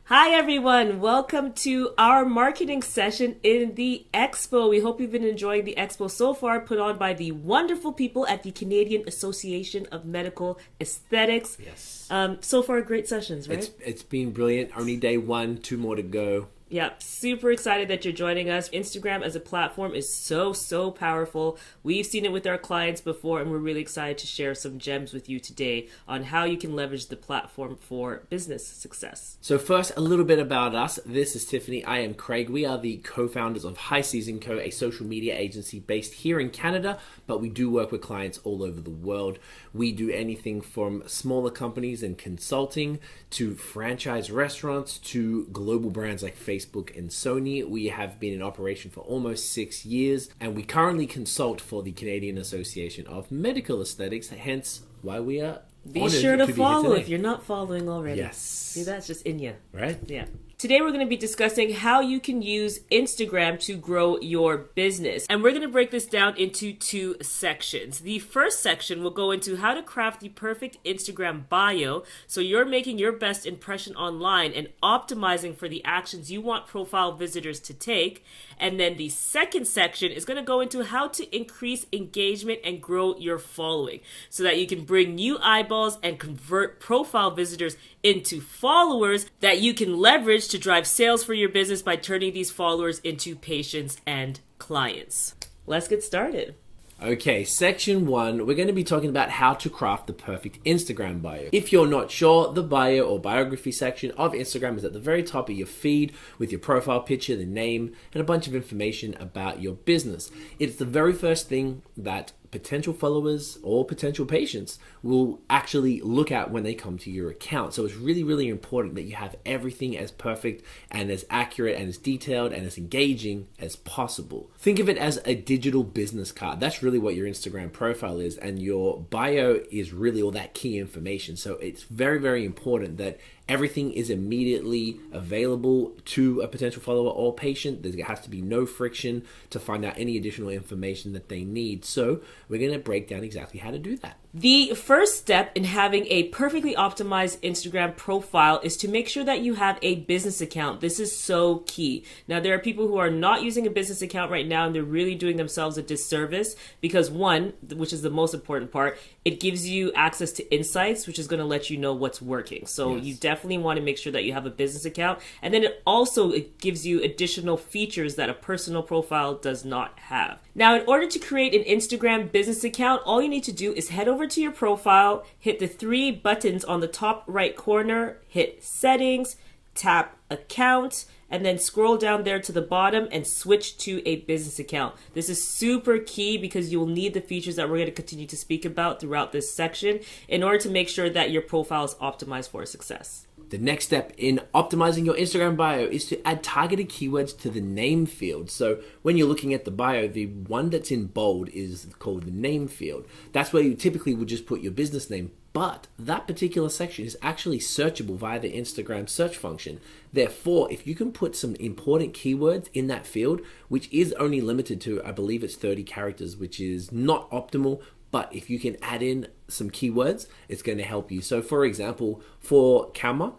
Hi everyone, welcome to our marketing session in the Expo. We hope you've been enjoying the Expo so far, put on by the wonderful people at the Canadian Association of Medical Aesthetics. Yes. So far, great sessions, right? It's been brilliant. Only day one, two more to go. Yep, super excited that you're joining us. Instagram as a platform is so powerful. We've seen it with our clients before, and we're really excited to share some gems with you today on how you can leverage the platform for business success. So first, a little bit about us. This is Tiffany. I am Craig. We are the co-founders of High Season Co., a social media agency based here in Canada, but we do work with clients all over the world. We do anything from smaller companies and consulting to franchise restaurants to global brands like Facebook and Sony. We have been in operation for almost 6 years, and we currently consult for the Canadian Association of Medical Aesthetics, hence why we are Be sure to follow if you're not following already. Yes. See, that's just in you. Right? Yeah. Today we're going to be discussing how you can use Instagram to grow your business. And we're going to break this down into two sections. The first section will go into how to craft the perfect Instagram bio so you're making your best impression online and optimizing for the actions you want profile visitors to take. And then the second section is going to go into how to increase engagement and grow your following so that you can bring new eyeballs and convert profile visitors into followers that you can leverage to drive sales for your business by turning these followers into patients and clients. Let's get started. Okay, section 1, we're going to be talking about how to craft the perfect Instagram bio. If you're not sure, the bio or biography section of Instagram is at the very top of your feed with your profile picture, the name, and a bunch of information about your business. It's the very first thing that potential followers or potential patients will actually look at when they come to your account. So it's really important that you have everything as perfect and as accurate and as detailed and as engaging as possible. Think of it as a digital business card. That's really what your Instagram profile is, and your bio is really all that key information. So it's very important that everything is immediately available to a potential follower or patient. There has to be no friction to find out any additional information that they need. So we're going to break down exactly how to do that. The first step in having a perfectly optimized Instagram profile is to make sure that you have a business account. This is so key. Now, there are people who are not using a business account right now, and they're really doing themselves a disservice because one, which is the most important part, it gives you access to insights, which is going to let you know what's working. So Yes. you definitely want to make sure that you have a business account. And then it gives you additional features that a personal profile does not have. Now, in order to create an Instagram business account, all you need to do is head over to your profile, hit the 3 buttons on the top right corner, hit settings, tap account, and then scroll down there to the bottom and switch to a business account. This is super key because you'll need the features that we're going to continue to speak about throughout this section in order to make sure that your profile is optimized for success. The next step in optimizing your Instagram bio is to add targeted keywords to the name field. So when you're looking at the bio, the one that's in bold is called the name field. That's where you typically would just put your business name, but that particular section is actually searchable via the Instagram search function. Therefore, if you can put some important keywords in that field, which is only limited to, I believe it's 30 characters, which is not optimal, but if you can add in some keywords, it's going to help you. So for example, for CAMA,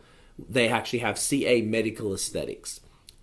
they actually have CA Medical Aesthetics.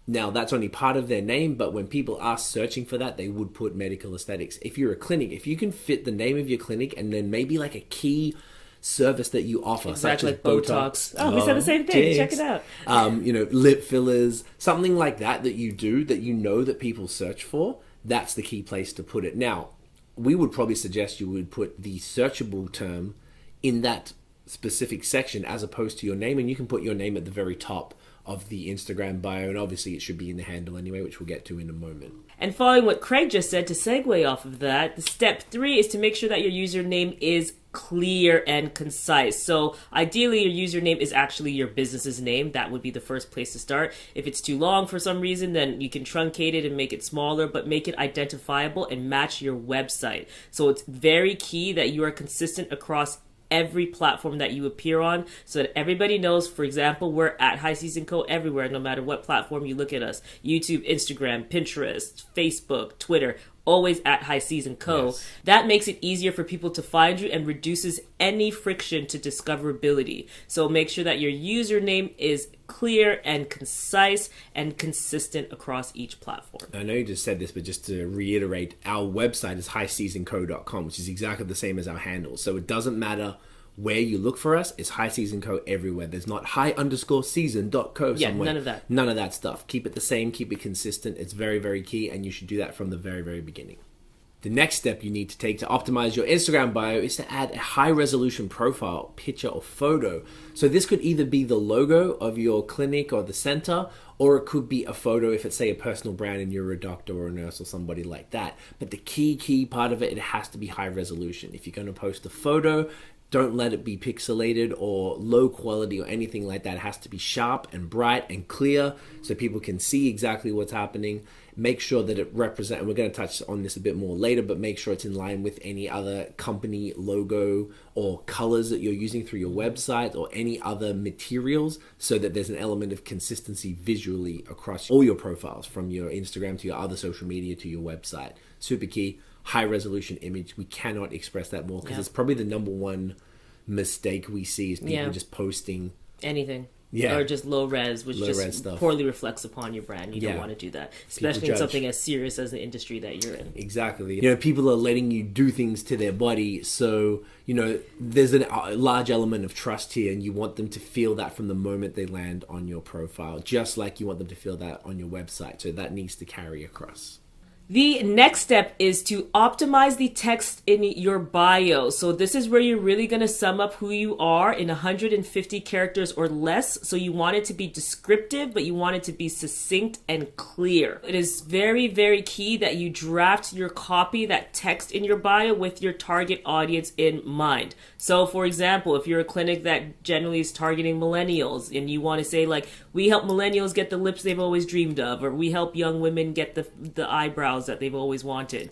Now that's only part of their name, but when people are searching for that, they would put medical aesthetics. If you're a clinic, if you can fit the name of your clinic and then maybe like a key service that you offer, Exactly, such as like Botox. Oh, we said the same thing. Check it out. Lip fillers, something like that you do that you know that people search for, that's the key place to put it. Now, we would probably suggest you would put the searchable term in that specific section as opposed to your name, and you can put your name at the very top of the Instagram bio, and obviously it should be in the handle anyway, which we'll get to in a moment. And following what Craig just said, to segue off of that, the step 3 is to make sure that your username is clear and concise. So ideally your username is actually your business's name. That would be the first place to start. If it's too long for some reason, then you can truncate it and make it smaller, but make it identifiable and match your website. So it's very key that you are consistent across every platform that you appear on so that everybody knows. For example, we're at High Season Co. everywhere, no matter what platform you look at us. YouTube, Instagram, Pinterest, Facebook, Twitter. always at High Season Co. Yes. That makes it easier for people to find you and reduces any friction to discoverability. So make sure that your username is clear and concise and consistent across each platform. I know you just said this, but just to reiterate, our website is highseasonco.com, which is exactly the same as our handle. So it doesn't matter where you look for us, it's High Season Co everywhere. There's not high_season.co Yeah, somewhere. none of that. None of that stuff. Keep it the same, keep it consistent. It's very, very key, and you should do that from the very, very beginning. The next step you need to take to optimize your Instagram bio is to add a high resolution profile, picture, or photo. So this could either be the logo of your clinic or the center, or it could be a photo if it's, say, a personal brand and you're a doctor or a nurse or somebody like that. But the key part of it has to be high resolution. If you're going to post a photo, don't let it be pixelated or low quality or anything like that. It has to be sharp and bright and clear so people can see exactly what's happening. Make sure that it represents, and we're going to touch on this a bit more later, but make sure it's in line with any other company logo or colors that you're using through your website or any other materials, so that there's an element of consistency visually across all your profiles, from your Instagram to your other social media to your website. Super key. High resolution image. We cannot express that more, because it's probably the number one mistake we see is people just posting anything. Yeah. Or just low res, which Low just res stuff. poorly reflects upon your brand. You don't want to do that, especially in judge. something as serious as the industry that you're in. Exactly. You know, people are letting you do things to their body, so, you know, there's a large element of trust here, and you want them to feel that from the moment they land on your profile, just like you want them to feel that on your website. So that needs to carry across. The next step is to optimize the text in your bio. So this is where you're really going to sum up who you are in 150 characters or less. So you want it to be descriptive, but you want it to be succinct and clear. It is very, very key that you draft your copy, that text in your bio, with your target audience in mind. So for example, if you're a clinic that generally is targeting millennials and you want to say, like, we help millennials get the lips they've always dreamed of, or we help young women get the eyebrows that they've always wanted.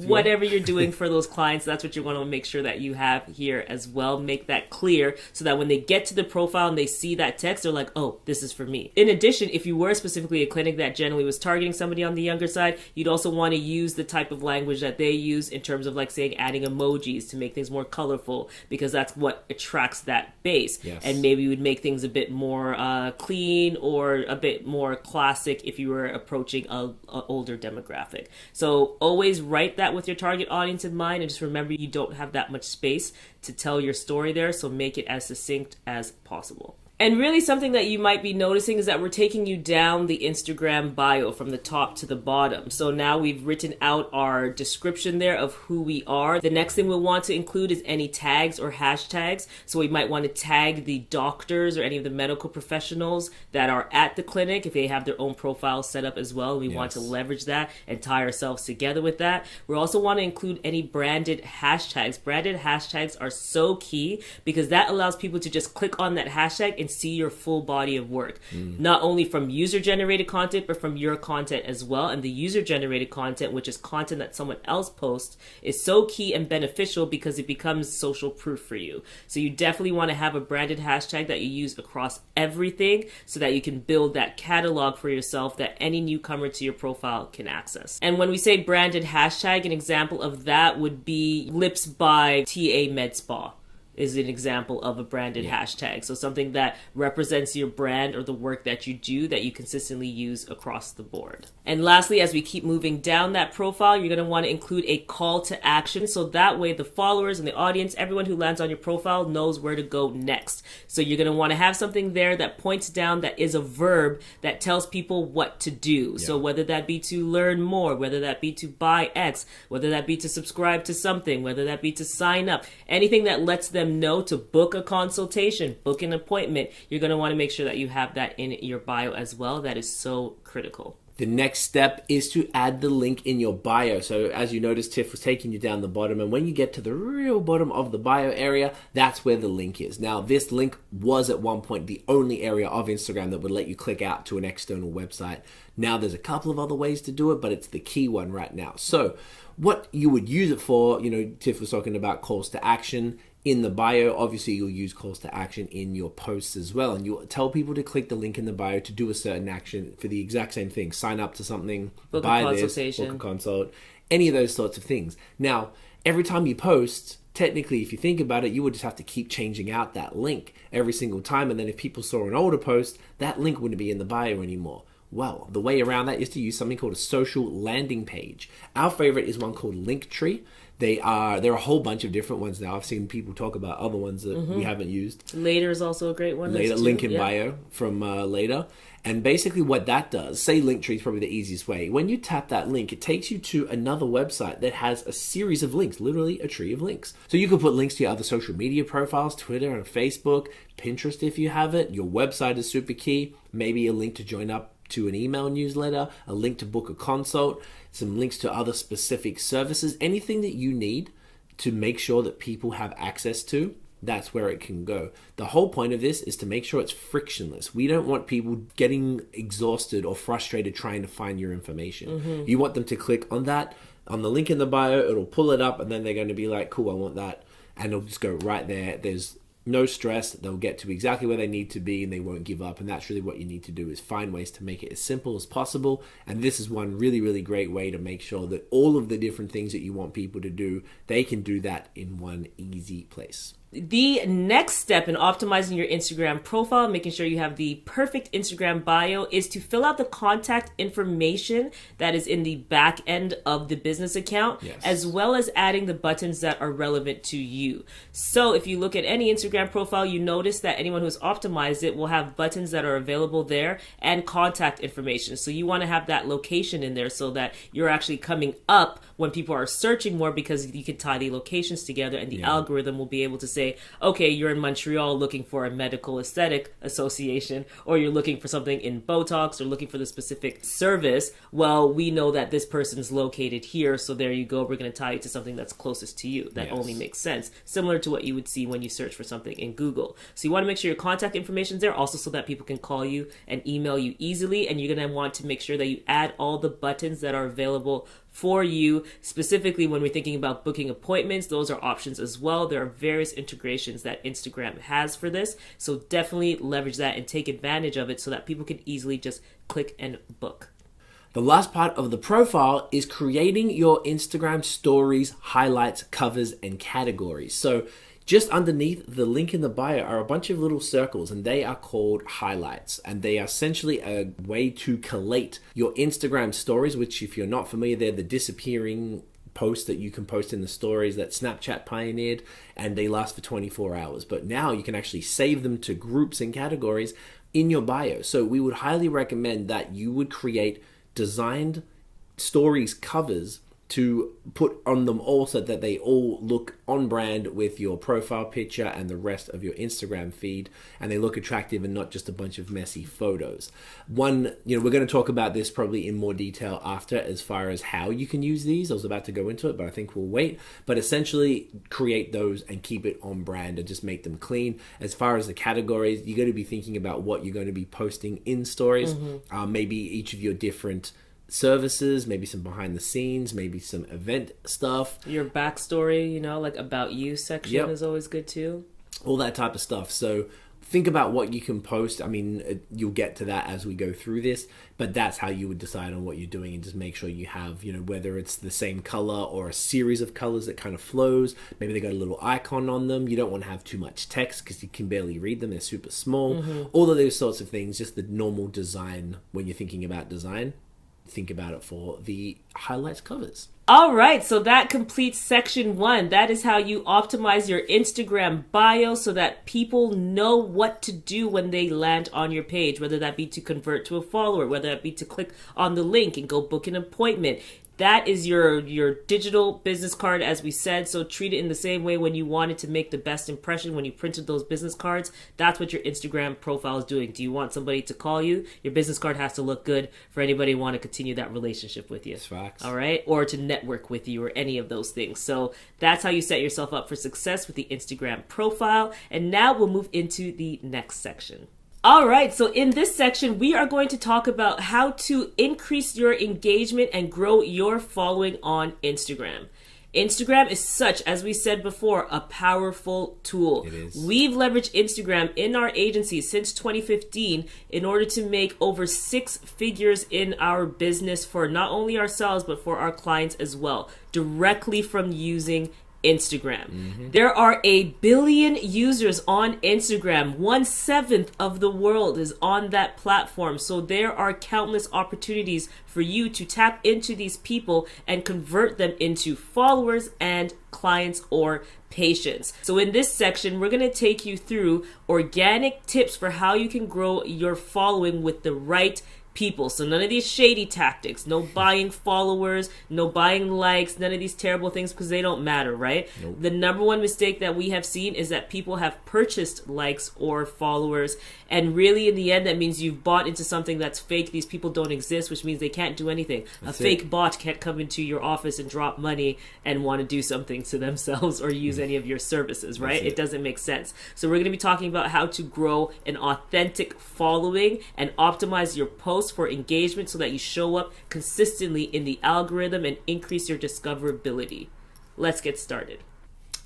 Whatever you're doing for those clients, that's what you want to make sure that you have here as well. Make that clear so that when they get to the profile and they see that text, they're like, oh, this is for me. In addition, if you were specifically a clinic that generally was targeting somebody on the younger side, you'd also want to use the type of language that they use in terms of, like, saying, adding emojis to make things more colorful, because that's what attracts that base. Yes. And maybe you would make things a bit more clean or a bit more classic if you were approaching a older demographic. So always write that with your target audience in mind, and just remember, you don't have that much space to tell your story there, so make it as succinct as possible. And really, something that you might be noticing is that we're taking you down the Instagram bio from the top to the bottom. So now we've written out our description there of who we are. The next thing we'll want to include is any tags or hashtags. So we might want to tag the doctors or any of the medical professionals that are at the clinic if they have their own profile set up as well. We want to leverage that and tie ourselves together with that. We also want to include any branded hashtags. Branded hashtags are so key, because that allows people to just click on that hashtag and see your full body of work, not only from user-generated content, but from your content as well. And the user-generated content, which is content that someone else posts, is so key and beneficial because it becomes social proof for you. So you definitely want to have a branded hashtag that you use across everything, so that you can build that catalog for yourself that any newcomer to your profile can access. And when we say branded hashtag, an example of that would be Lips by TA Med Spa. Is an example of a branded hashtag. So something that represents your brand or the work that you do that you consistently use across the board. And lastly, as we keep moving down that profile, you're going to want to include a call to action. So that way the followers and the audience, everyone who lands on your profile, knows where to go next. So you're going to want to have something there that points down, that is a verb that tells people what to do. So whether that be to learn more, whether that be to buy X, whether that be to subscribe to something, whether that be to sign up, anything that lets them know to book a consultation, book an appointment, you're going to want to make sure that you have that in your bio as well. That is so critical. The next step is to add the link in your bio. So as you noticed, Tiff was taking you down the bottom, and when you get to the real bottom of the bio area, that's where the link is. Now, this link was at one point the only area of Instagram that would let you click out to an external website. Now there's a couple of other ways to do it, but it's the key one right now. So what you would use it for, you know, Tiff was talking about calls to action. In the bio, obviously you'll use calls to action in your posts as well, and you'll tell people to click the link in the bio to do a certain action for the exact same thing. Sign up to something, book buy a this, consultation, book a consult. any of those sorts of things. Now, every time you post, technically, if you think about it, you would just have to keep changing out that link every single time. And then if people saw an older post, that link wouldn't be in the bio anymore. Well, the way around that is to use something called a social landing page. Our favorite is one called Linktree. There are a whole bunch of different ones now. I've seen people talk about other ones that we haven't used. Later is also a great one. Later, link in bio from Later. And basically what that does, say Linktree is probably the easiest way. When you tap that link, it takes you to another website that has a series of links, literally a tree of links. So you can put links to your other social media profiles, Twitter and Facebook, Pinterest if you have it. Your website is super key. Maybe a link to join up to an email newsletter, a link to book a consult, some links to other specific services, anything that you need to make sure that people have access to, that's where it can go. The whole point of this is to make sure it's frictionless. We don't want people getting exhausted or frustrated trying to find your information. You want them to click on that, on the link in the bio, it'll pull it up, and then they're going to be like, cool, I want that. And it'll just go right there. There's no stress. They'll get to exactly where they need to be and they won't give up. And that's really what you need to do, is find ways to make it as simple as possible. And this is one really, really great way to make sure that all of the different things that you want people to do, they can do that in one easy place. The next step in optimizing your Instagram profile, making sure you have the perfect Instagram bio, is to fill out the contact information that is in the back end of the business account, as well as adding the buttons that are relevant to you. So if you look at any Instagram profile, you notice that anyone who's optimized it will have buttons that are available there and contact information. So you want to have that location in there so that you're actually coming up when people are searching more, because you can tie the locations together and the algorithm will be able to say, okay, you're in Montreal looking for a medical aesthetic association, or you're looking for something in Botox, or looking for the specific service. Well, we know that this person's located here, so there you go. We're going to tie you to something that's closest to you. That only makes sense. Similar to what you would see when you search for something in Google. So you want to make sure your contact information is there also so that people can call you and email you easily. And you're going to want to make sure that you add all the buttons that are available for you. Specifically, when we're thinking about booking appointments, those are options as well. There are various integrations that Instagram has for this. So definitely leverage that and take advantage of it so that people can easily just click and book. The last part of the profile is creating your Instagram stories, highlights, covers, and categories. So just underneath the link in the bio are a bunch of little circles, and they are called highlights. And they are essentially a way to collate your Instagram stories, which, if you're not familiar, they're the disappearing posts that you can post in the stories that Snapchat pioneered, and they last for 24 hours. But now you can actually save them to groups and categories in your bio. So we would highly recommend that you would create designed stories covers to put on them all so that they all look on brand with your profile picture and the rest of your Instagram feed, and they look attractive and not just a bunch of messy photos. We're going to talk about this probably in more detail after, as far as how you can use these. I was about to go into it, but I think we'll wait. But essentially, create those and keep it on brand and just make them clean. As far as the categories, you're going to be thinking about what you're going to be posting in stories. Maybe each of your different services, maybe some behind the scenes, maybe some event stuff. Your backstory, like about you section is always good too. All that type of stuff. So think about what you can post. I mean, you'll get to that as we go through this, but that's how you would decide on what you're doing, and just make sure you have, whether it's the same color or a series of colors that kind of flows. Maybe they got a little icon on them. You don't want to have too much text because you can barely read them. They're super small. All of those sorts of things, just the normal design. When you're thinking about design, think about it for the highlights covers. All right, so that completes section 1. That is how you optimize your Instagram bio so that people know what to do when they land on your page, whether that be to convert to a follower, whether that be to click on the link and go book an appointment. That is your digital business card, as we said. So treat it in the same way when you wanted to make the best impression when you printed those business cards. That's what your Instagram profile is doing. Do you want somebody to call you? Your business card has to look good for anybody who want to continue that relationship with you. That's facts. All right? Or to network with you, or any of those things. So that's how you set yourself up for success with the Instagram profile. And now we'll move into the next section. All right, so in this section, we are going to talk about how to increase your engagement and grow your following on Instagram. Instagram is such, as we said before, a powerful tool. It is. We've leveraged Instagram in our agency since 2015 in order to make over 6 figures in our business for not only ourselves, but for our clients as well, directly from using Instagram. There are 1 billion users on Instagram. 1/7 of the world is on that platform. So there are countless opportunities for you to tap into these people and convert them into followers and clients or patients. So in this section, we're going to take you through organic tips for how you can grow your following with the right people. So none of these shady tactics, no buying followers, no buying likes, none of these terrible things, because they don't matter, right? Nope. The number one mistake that we have seen is that people have purchased likes or followers, and really in the end that means you've bought into something that's fake. These people don't exist, which means they can't do anything. That's a fake bot can't come into your office and drop money and want to do something to themselves or use any of your services, right? It doesn't make sense. So we're going to be talking about how to grow an authentic following and optimize your posts for engagement so that you show up consistently in the algorithm and increase your discoverability. Let's get started.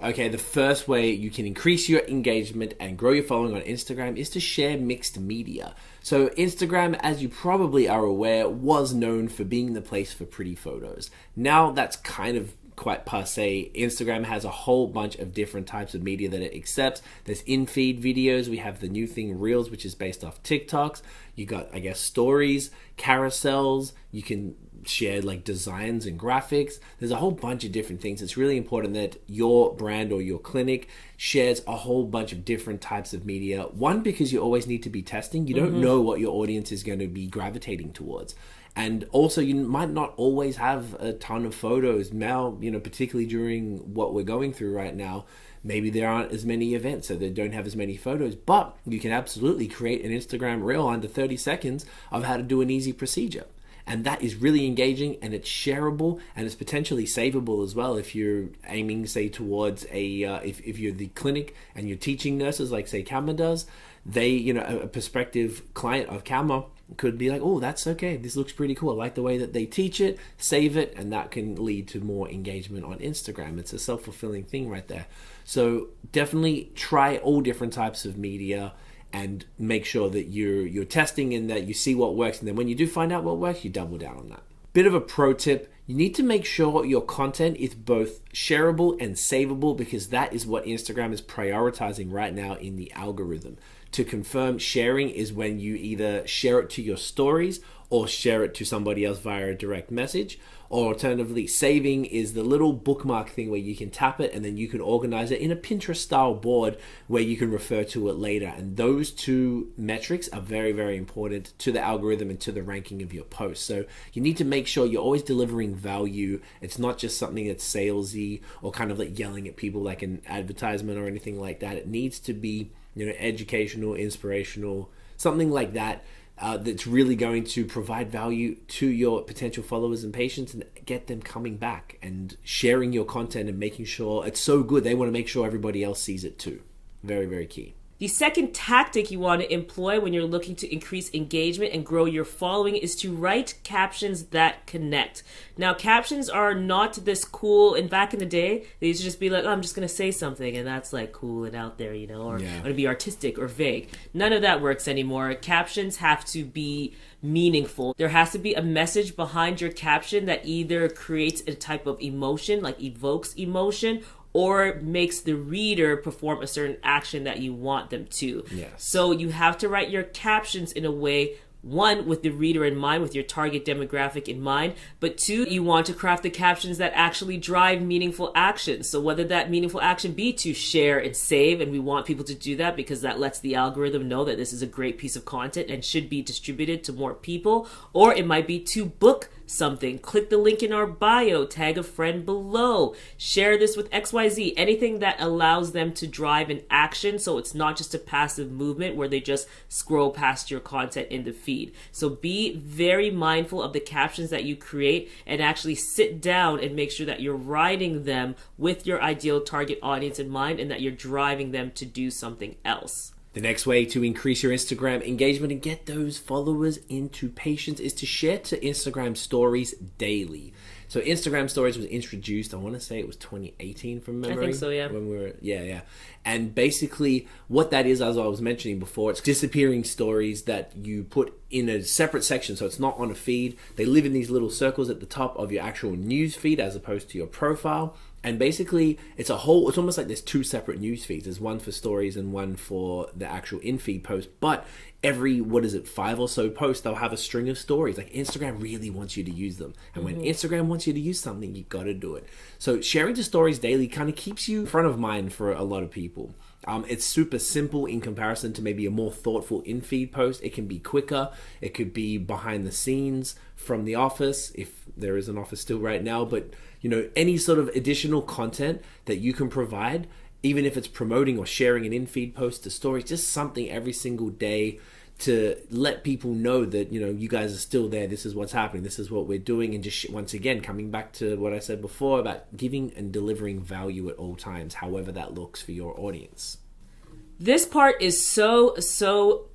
Okay, the first way you can increase your engagement and grow your following on Instagram is to share mixed media. So Instagram, as you probably are aware, was known for being the place for pretty photos. Now that's kind of quite passe. Instagram has a whole bunch of different types of media that it accepts. There's in-feed videos. We have the new thing, Reels, which is based off TikToks. You got, I guess, stories, carousels. You can share like designs and graphics. There's a whole bunch of different things. It's really important that your brand or your clinic shares a whole bunch of different types of media. One, because you always need to be testing. You don't know what your audience is going to be gravitating towards. And also, you might not always have a ton of photos now, particularly during what we're going through right now. Maybe there aren't as many events, so they don't have as many photos, but you can absolutely create an Instagram reel under 30 seconds of how to do an easy procedure. And that is really engaging, and it's shareable, and it's potentially savable as well if you're aiming, say, towards if you're the clinic and you're teaching nurses, like say Kamma does. They, a prospective client of Kamma could be like, oh, that's okay, this looks pretty cool, I like the way that they teach it, save it, and that can lead to more engagement on Instagram. It's a self-fulfilling thing right there. So definitely try all different types of media and make sure that you're testing and that you see what works, and then when you do find out what works, you double down on that. Bit of a pro tip: you need to make sure your content is both shareable and savable, because that is what Instagram is prioritizing right now in the algorithm. To confirm, sharing is when you either share it to your stories or share it to somebody else via a direct message. Or alternatively, saving is the little bookmark thing where you can tap it and then you can organize it in a Pinterest style board where you can refer to it later. And those two metrics are very, very important to the algorithm and to the ranking of your posts. So you need to make sure you're always delivering value. It's not just something that's salesy or kind of like yelling at people like an advertisement or anything like that. It needs to be educational, inspirational, something like that. That's really going to provide value to your potential followers and patients and get them coming back and sharing your content and making sure it's so good they want to make sure everybody else sees it too. Very, very key. The second tactic you want to employ when you're looking to increase engagement and grow your following is to write captions that connect. Now, captions are not this cool, and back in the day, they used to just be like, oh, I'm just going to say something, and that's like cool and out there, or it'd be artistic or vague. None of that works anymore. Captions have to be meaningful. There has to be a message behind your caption that either creates a type of emotion, like evokes emotion, or makes the reader perform a certain action that you want them to. Yes. So you have to write your captions in a way, one, with the reader in mind, with your target demographic in mind, but two, you want to craft the captions that actually drive meaningful actions. So whether that meaningful action be to share and save, and we want people to do that because that lets the algorithm know that this is a great piece of content and should be distributed to more people, or it might be to book something. Click the link in our bio, tag a friend below, share this with XYZ, anything that allows them to drive an action so it's not just a passive movement where they just scroll past your content in the feed. So be very mindful of the captions that you create and actually sit down and make sure that you're writing them with your ideal target audience in mind and that you're driving them to do something else. The next way to increase your Instagram engagement and get those followers into patients is to share to Instagram stories daily. So Instagram stories was introduced, I want to say it was 2018 from memory. I think so, yeah. When we were, yeah. And basically what that is, as I was mentioning before, it's disappearing stories that you put in a separate section. So it's not on a feed. They live in these little circles at the top of your actual news feed as opposed to your profile. And basically, it's almost like there's two separate news feeds. There's one for stories and one for the actual in-feed post. But every, 5 or so posts, they'll have a string of stories. Like Instagram really wants you to use them. And when Instagram wants you to use something, you got to do it. So sharing the stories daily kind of keeps you front of mind for a lot of people. It's super simple in comparison to maybe a more thoughtful in-feed post. It can be quicker. It could be behind the scenes from the office, if there is an office still right now. But, any sort of additional content that you can provide, even if it's promoting or sharing an in-feed post to stories, just something every single day to let people know that, you guys are still there. This is what's happening. This is what we're doing. And just once again, coming back to what I said before about giving and delivering value at all times, however that looks for your audience. This part is so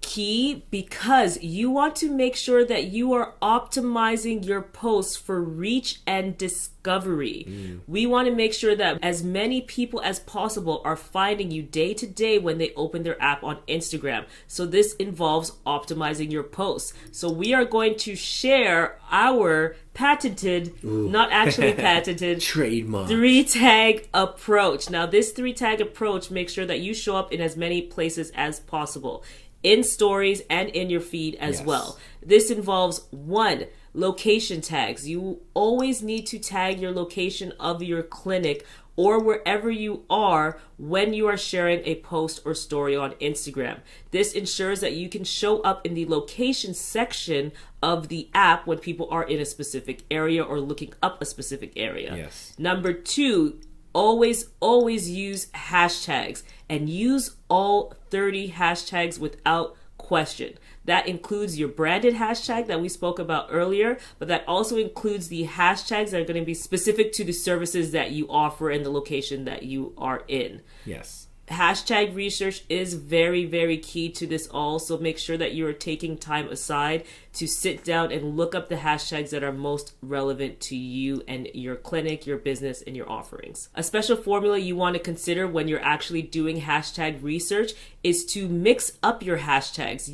key because you want to make sure that you are optimizing your posts for reach and discovery. We want to make sure that as many people as possible are finding you day to day when they open their app on Instagram. So this involves optimizing your posts. So we are going to share our patented, not actually patented, trademark 3-tag approach. Now, this 3-tag approach makes sure that you show up in as many places as possible, in stories and in your feed as well. This involves 1, location tags. You always need to tag your location of your clinic or wherever you are when you are sharing a post or story on Instagram. This ensures that you can show up in the location section of the app when people are in a specific area or looking up a specific area. Yes. Number 2, always use hashtags and use all 30 hashtags without question. That includes your branded hashtag that we spoke about earlier, but that also includes the hashtags that are going to be specific to the services that you offer and the location that you are in. Yes. Hashtag research is very, very key to this all. So make sure that you are taking time aside to sit down and look up the hashtags that are most relevant to you and your clinic, your business, and your offerings. A special formula you want to consider when you're actually doing hashtag research is to mix up your hashtags.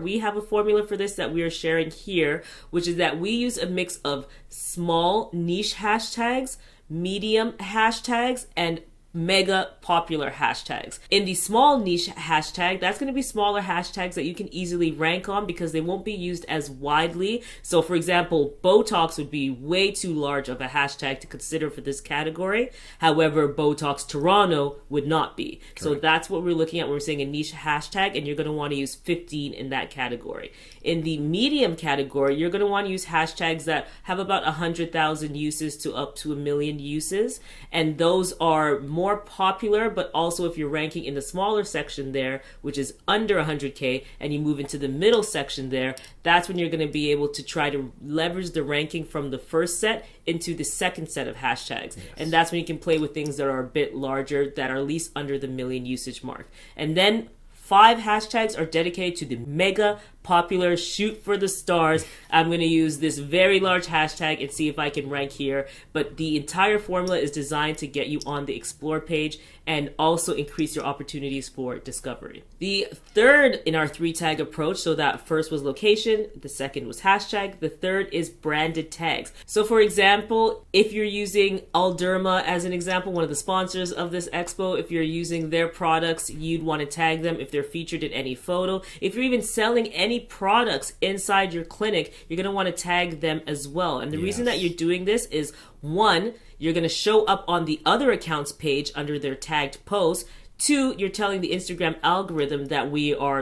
We have a formula for this that we are sharing here, which is that we use a mix of small niche hashtags, medium hashtags, and mega popular hashtags. In the small niche hashtag, that's going to be smaller hashtags that you can easily rank on because they won't be used as widely. So for example, Botox would be way too large of a hashtag to consider for this category. However, Botox Toronto would not be. Correct. So that's what we're looking at when we're saying a niche hashtag, and you're going to want to use 15 in that category. In the medium category, you're going to want to use hashtags that have about 100,000 uses to up to 1 million uses. And those are more popular, but also if you're ranking in the smaller section there, which is under 100K, and you move into the middle section there, that's when you're going to be able to try to leverage the ranking from the first set into the second set of hashtags. Yes. And that's when you can play with things that are a bit larger, that are at least under the 1 million usage mark. And then 5 hashtags are dedicated to the mega popular shoot for the stars. I'm going to use this very large hashtag and see if I can rank here. But the entire formula is designed to get you on the explore page and also increase your opportunities for discovery. The third in our 3-tag approach, so that first was location, the second was hashtag, the third is branded tags. So for example, if you're using Alderma as an example, one of the sponsors of this expo, if you're using their products, you'd want to tag them if they're featured in any photo. If you're even selling any products inside your clinic, you're going to want to tag them as well. And the reason that you're doing this is, 1, you're going to show up on the other account's page under their tagged post. 2, you're telling the Instagram algorithm that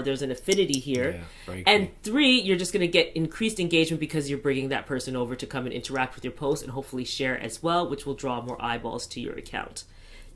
there's an affinity here. Yeah, and 3, you're just going to get increased engagement because you're bringing that person over to come and interact with your post and hopefully share as well, which will draw more eyeballs to your account.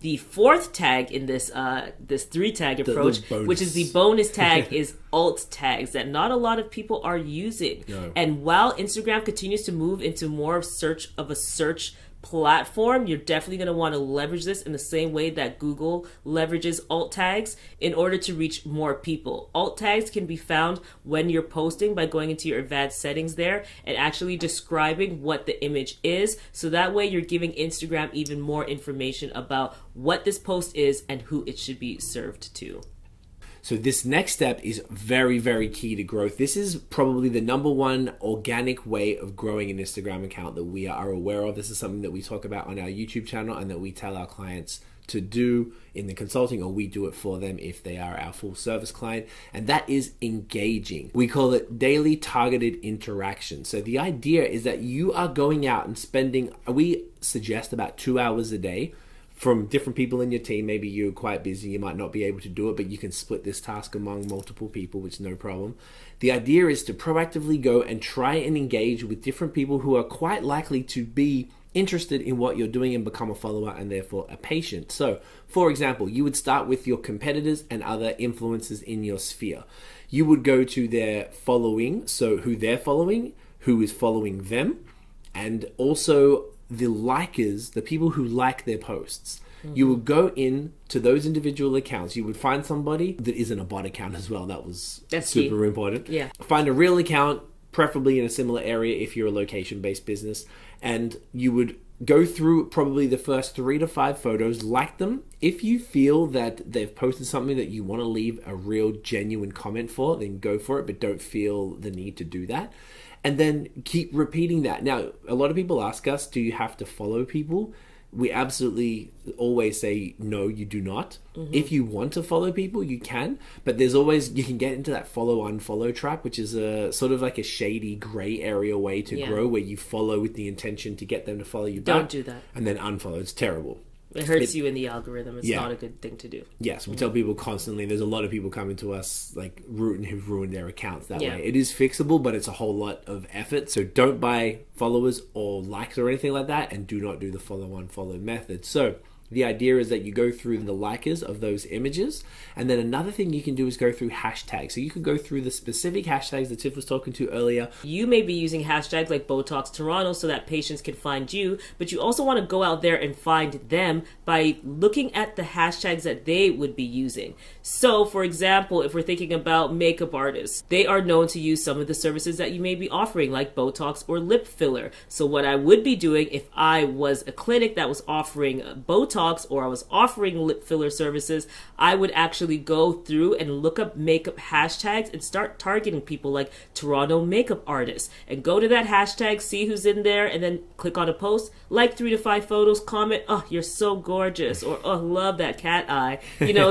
The 4th tag in this 3-tag approach, which is the bonus tag, is alt tags that not a lot of people are using. No. And while Instagram continues to move into more of a search platform, you're definitely going to want to leverage this in the same way that Google leverages alt tags in order to reach more people. Alt tags can be found when you're posting by going into your advanced settings there and actually describing what the image is. So that way you're giving Instagram even more information about what this post is and who it should be served to. So this next step is very, very key to growth. This is probably the number one organic way of growing an Instagram account that we are aware of. This is something that we talk about on our YouTube channel and that we tell our clients to do in the consulting, or we do it for them if they are our full service client. And that is engaging. We call it daily targeted interaction. So the idea is that you are going out and spending, we suggest about 2 hours a day from different people in your team. Maybe you're quite busy, you might not be able to do it, but you can split this task among multiple people, which is no problem. The idea is to proactively go and try and engage with different people who are quite likely to be interested in what you're doing and become a follower and therefore a patient. So, for example, you would start with your competitors and other influencers in your sphere. You would go to their following, so who they're following, who is following them, and also the likers, the people who like their posts. You would go in to those individual accounts. You would find somebody that isn't a bot account as well. That's super key. Important. Yeah. Find a real account, preferably in a similar area if you're a location-based business. And you would go through probably the first 3 to 5 photos, like them. If you feel that they've posted something that you want to leave a real genuine comment for, then go for it, but don't feel the need to do that. And then keep repeating that. Now, a lot of people ask us, do you have to follow people? We absolutely always say, no, you do not. If you want to follow people, you can. But there's always, you can get into that follow-unfollow trap, which is a sort of like a shady gray area way to grow, where you follow with the intention to get them to follow you back. Don't do that. And then unfollow. It's terrible. It hurts you in the algorithm. It's not a good thing to do. Yes, we tell people constantly. There's a lot of people coming to us like who've ruined their accounts that way. It is fixable, but it's a whole lot of effort. So don't buy followers or likes or anything like that, and do not do the follow-unfollow method. So the idea is that you go through the likers of those images, and then another thing you can do is go through hashtags. So you could go through the specific hashtags that Tiff was talking to earlier. You may be using hashtags like Botox Toronto so that patients can find you, but you also want to go out there and find them by looking at the hashtags that they would be using. So, for example, if we're thinking about makeup artists, they are known to use some of the services that you may be offering, like Botox or lip filler. So what I would be doing if I was a clinic that was offering Botox or I was offering lip filler services, I would actually go through and look up makeup hashtags and start targeting people like Toronto makeup artists, and go to that hashtag, see who's in there, and then click on a post, like 3 to 5 photos, comment, oh, you're so gorgeous, or oh, love that cat eye,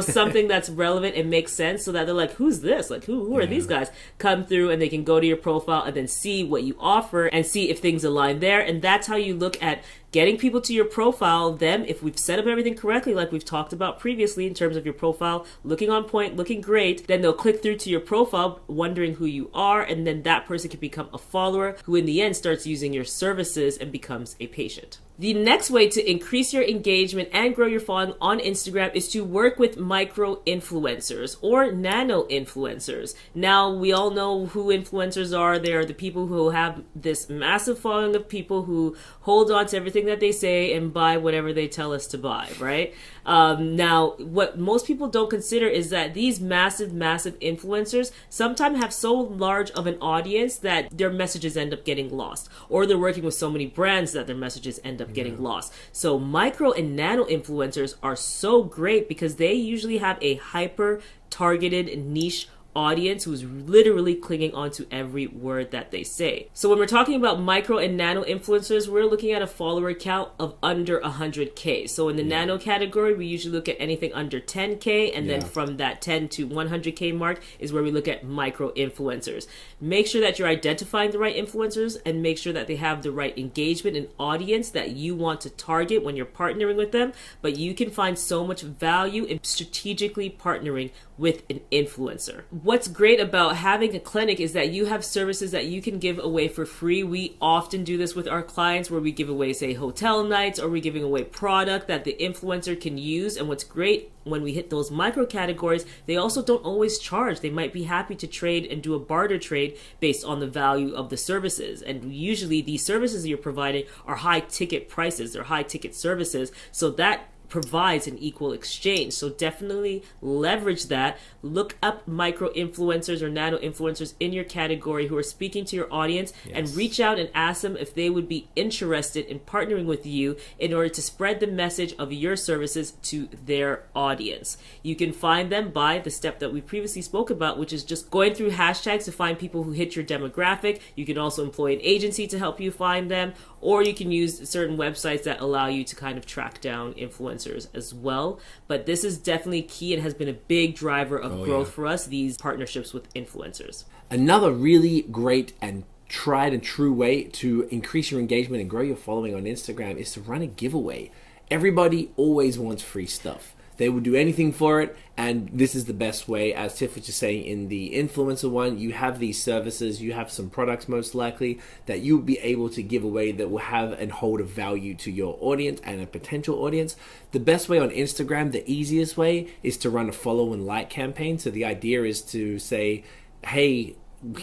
something that's relevant and makes sense, so that they're like, who's this? Like, who are these guys? Come through and they can go to your profile and then see what you offer and see if things align there. And that's how you look at getting people to your profile. Then, if we've set up everything correctly, like we've talked about previously in terms of your profile looking on point, looking great, then they'll click through to your profile wondering who you are, and then that person can become a follower who in the end starts using your services and becomes a patient. The next way to increase your engagement and grow your following on Instagram is to work with micro influencers or nano influencers. Now, we all know who influencers are. They're the people who have this massive following of people who hold on to everything that they say and buy whatever they tell us to buy, right? Now, what most people don't consider is that these massive influencers sometimes have so large of an audience that their messages end up getting lost, or they're working with so many brands that their messages end up getting lost. So micro and nano influencers are so great because they usually have a hyper targeted niche audience who's literally clinging onto every word that they say. So when we're talking about micro and nano influencers, we're looking at a follower count of under 100K. So in the nano category, we usually look at anything under 10K, and then from that 10 to 100K mark is where we look at micro influencers. Make sure that you're identifying the right influencers and make sure that they have the right engagement and audience that you want to target when you're partnering with them. But you can find so much value in strategically partnering with an influencer. what's great about having a clinic is that you have services that you can give away for free. We often do this with our clients where we give away, say, hotel nights, or we're giving away product that the influencer can use. And what's great when we hit those micro categories, they also don't always charge. They might be happy to trade and do a barter trade based on the value of the services. And usually these services you're providing are high ticket prices, they're high ticket services. So that provides an equal exchange. So definitely leverage that. Look up micro influencers or nano influencers in your category who are speaking to your audience, and reach out and ask them if they would be interested in partnering with you in order to spread the message of your services to their audience. You can find them by the step that we previously spoke about, which is just going through hashtags to find people who hit your demographic. You can also employ an agency to help you find them, or you can use certain websites that allow you to kind of track down influencers as well. But this is definitely key and has been a big driver of growth for us, these partnerships with influencers. Another really great and tried and true way to increase your engagement and grow your following on Instagram is to run a giveaway. Everybody always wants free stuff. They will do anything for it, and this is the best way. As Tiff was just saying, in the influencer one, you have these services, you have some products most likely that you'll be able to give away that will have and hold a value to your audience and a potential audience. The best way on Instagram, the easiest way, is to run a follow and like campaign. So the idea is to say, hey,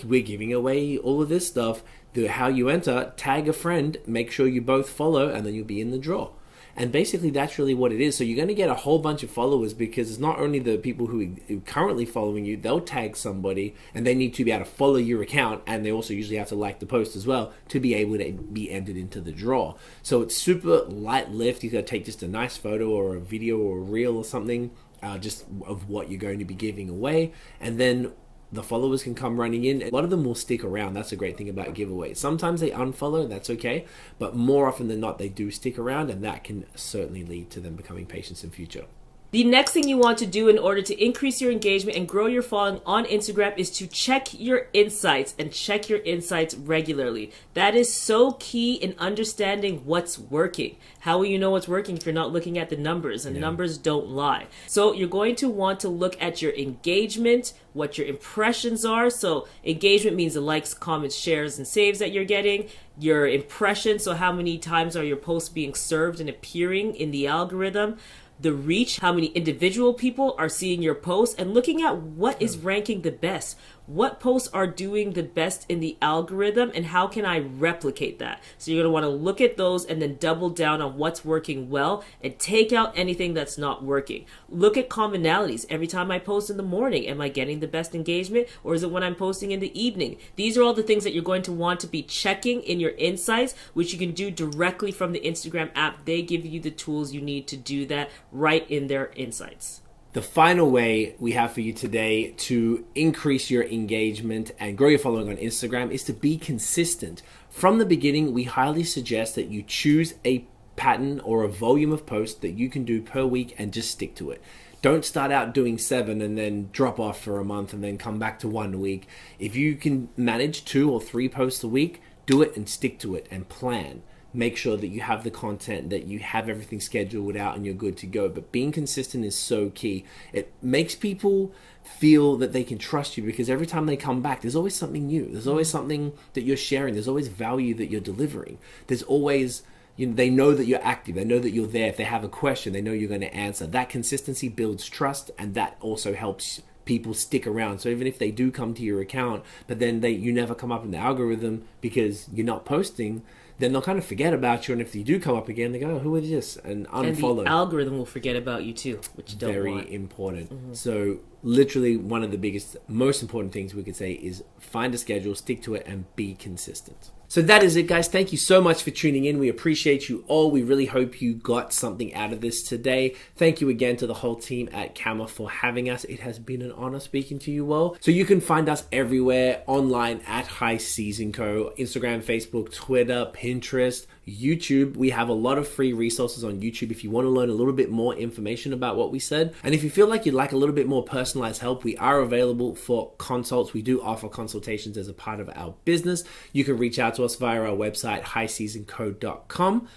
we're giving away all of this stuff. How you enter, tag a friend, make sure you both follow, and then you'll be in the draw. And basically that's really what it is. So you're going to get a whole bunch of followers, because it's not only the people who are currently following you, they'll tag somebody and they need to be able to follow your account, and they also usually have to like the post as well to be able to be entered into the draw. So it's super light lift. You got to take just a nice photo or a video or a reel or something just of what you're going to be giving away, and then the followers can come running in. A lot of them will stick around. That's a great thing about giveaways. Sometimes they unfollow, that's okay, but more often than not, they do stick around, and that can certainly lead to them becoming patients in future. The next thing you want to do in order to increase your engagement and grow your following on Instagram is to check your insights, and check your insights regularly. That is so key in understanding what's working. How will you know what's working if you're not looking at the numbers? And numbers don't lie. So you're going to want to look at your engagement, what your impressions are. So engagement means the likes, comments, shares, and saves that you're getting. Your impressions, so how many times are your posts being served and appearing in the algorithm. The reach, how many individual people are seeing your posts, and looking at what is ranking the best. What posts are doing the best in the algorithm, and how can I replicate that? So you're going to want to look at those and then double down on what's working well and take out anything that's not working. Look at commonalities. Every time I post in the morning, am I getting the best engagement, or is it when I'm posting in the evening? These are all the things that you're going to want to be checking in your insights, which you can do directly from the Instagram app. They give you the tools you need to do that right in their insights. The final way we have for you today to increase your engagement and grow your following on Instagram is to be consistent. From the beginning, we highly suggest that you choose a pattern or a volume of posts that you can do per week and just stick to it. Don't start out doing 7 and then drop off for a month and then come back to 1 a week. If you can manage 2 or 3 posts a week, do it and stick to it and plan. Make sure that you have the content, that you have everything scheduled out and you're good to go. But being consistent is so key. It makes people feel that they can trust you, because every time they come back, there's always something new. There's always something that you're sharing. There's always value that you're delivering. There's always, they know that you're active. They know that you're there. If they have a question, they know you're going to answer. That consistency builds trust, and that also helps people stick around. So even if they do come to your account, but then you never come up in the algorithm because you're not posting, then they'll kind of forget about you. And if you do come up again, they go, oh, who is this? And unfollow. And the algorithm will forget about you too, which you don't want. Very important. Mm-hmm. So literally one of the biggest, most important things we could say is find a schedule, stick to it, and be consistent. So that is it, guys. Thank you so much for tuning in. We appreciate you all. We really hope you got something out of this today. Thank you again to the whole team at Camma for having us. It has been an honor speaking to you all. So you can find us everywhere online at High Season Co. Instagram, Facebook, Twitter, Pinterest, YouTube. We have a lot of free resources on YouTube if you want to learn a little bit more information about what we said. And if you feel like you'd like a little bit more personalized help, we are available for consults. We do offer consultations as a part of our business. You can reach out to us via our website, highseasonco.com.